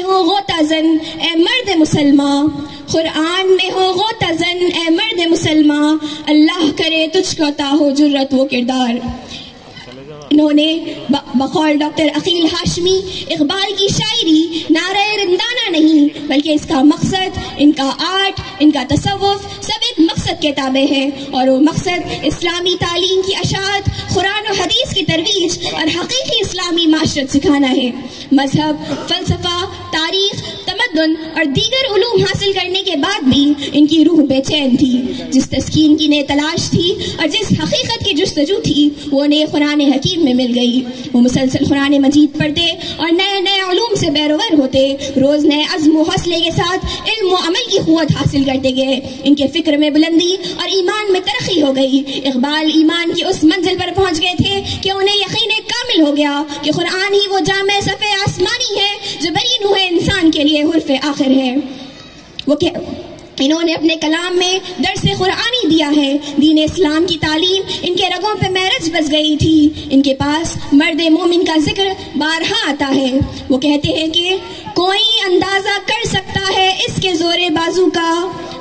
ہو غوطہ زن اے مرد مسلمان، قرآن میں ہو غوطہ زن اے مرد مسلمان، اللہ کرے تجھ کو عطا ہو جرت و کردار۔ انہوں نے بقول ڈاکٹر عقیل ہاشمی اقبال کی شاعری نعرہ رندانہ نہیں بلکہ اس کا مقصد، ان کا آرٹ، ان کا تصوف سب ایک مقصد کے تابع ہے، اور وہ مقصد اسلامی تعلیم کی اشاعت، قرآن و حدیث کی ترویج اور حقیقی اسلامی معاشرت سکھانا ہے۔ مذہب، فلسفہ، تاریخ، تمدن اور دیگر علوم حاصل کرنے کے بعد بھی ان کی روح بے چین تھی۔ جس تسکین کی انہیں تلاش تھی اور جس حقیقت کی جستجو تھی وہ انہیں قرآن حکیم میں مل گئی۔ وہ مسلسل قرآن مجید پڑھتے اور نئے نئے علوم سے بیروور ہوتے، روز نئے عزم و حوصلے کے ساتھ علم و عمل کی قوت حاصل کرتے گئے۔ ان کے فکر میں بلندی اور ایمان میں ترقی ہو گئی۔ اقبال ایمان کی اس منزل پر پہنچ گئے تھے کہ انہیں یقین کامل ہو گیا کہ قرآن ہی وہ جامع صفحہ آسمانی ہے جو بنی نوح انسان کے لیے حرف آخر ہے۔ انہوں نے اپنے کلام میں درس قرآنی دیا ہے۔ دین اسلام کی تعلیم ان کے رگوں پہ میرج بس گئی تھی۔ ان کے پاس مرد مومن کا ذکر بارہا آتا ہے۔ وہ کہتے ہیں کہ کوئی اندازہ کر سکتا ہے اس کے زور بازو کا،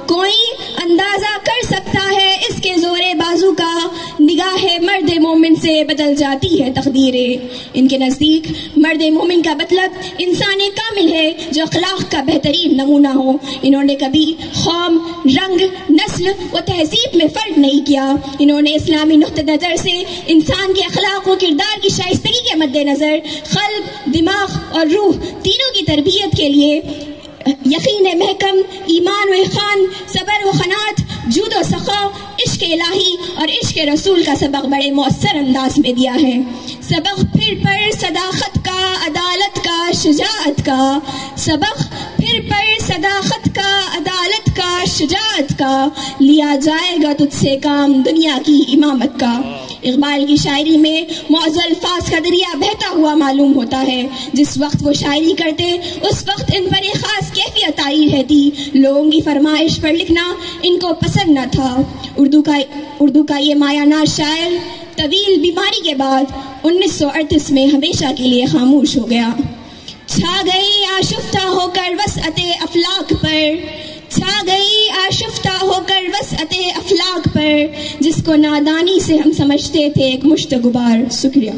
کوئی اندازہ کر سکتا ہے اس کے زور بازو کا، نگاہ مرد مومن سے بدل جاتی ہے تقدیریں۔ ان کے نزدیک مرد مومن کا مطلب انسان کامل ہے جو اخلاق کا بہترین نمونہ ہو۔ انہوں نے کبھی قوم، رنگ، نسل و تہذیب میں فرق نہیں کیا۔ انہوں نے اسلامی نقطہ نظر سے انسان کے اخلاق و کردار کی شائستگی کے مد نظر قلب، دماغ اور روح تینوں کی تربیت کے لیے یقین محکم، ایمان و احسان، صبر و قناعت، جود و سخا، عشق الہی اور عشق رسول کا سبق بڑے مؤثر انداز میں دیا ہے۔ سبق پھر پر صداقت کا، عدالت کا، شجاعت کا، سبق پھر پر صداقت کا، عدالت کا، شجاعت کا، لیا جائے گا تجھ سے کام دنیا کی امامت کا۔ اقبال کی شاعری میں معزز الفاظ کا دریا بہتا ہوا معلوم ہوتا ہے۔ جس وقت وہ شاعری کرتے اس وقت ان پر ایک خاص کیفیت آئی رہتی۔ لوگوں کی فرمائش پر لکھنا ان کو پسند نہ تھا۔ اردو کا یہ مایہ ناز شاعر طویل بیماری کے بعد 1938 میں ہمیشہ کے لیے خاموش ہو گیا۔ چھا گئی آشفتہ ہو کر وسعت افلاک پر، چھا گئی آشفتہ ہو کر وسعت افلاک پر، جس کو نادانی سے ہم سمجھتے تھے ایک مشت غبار۔ شکریہ۔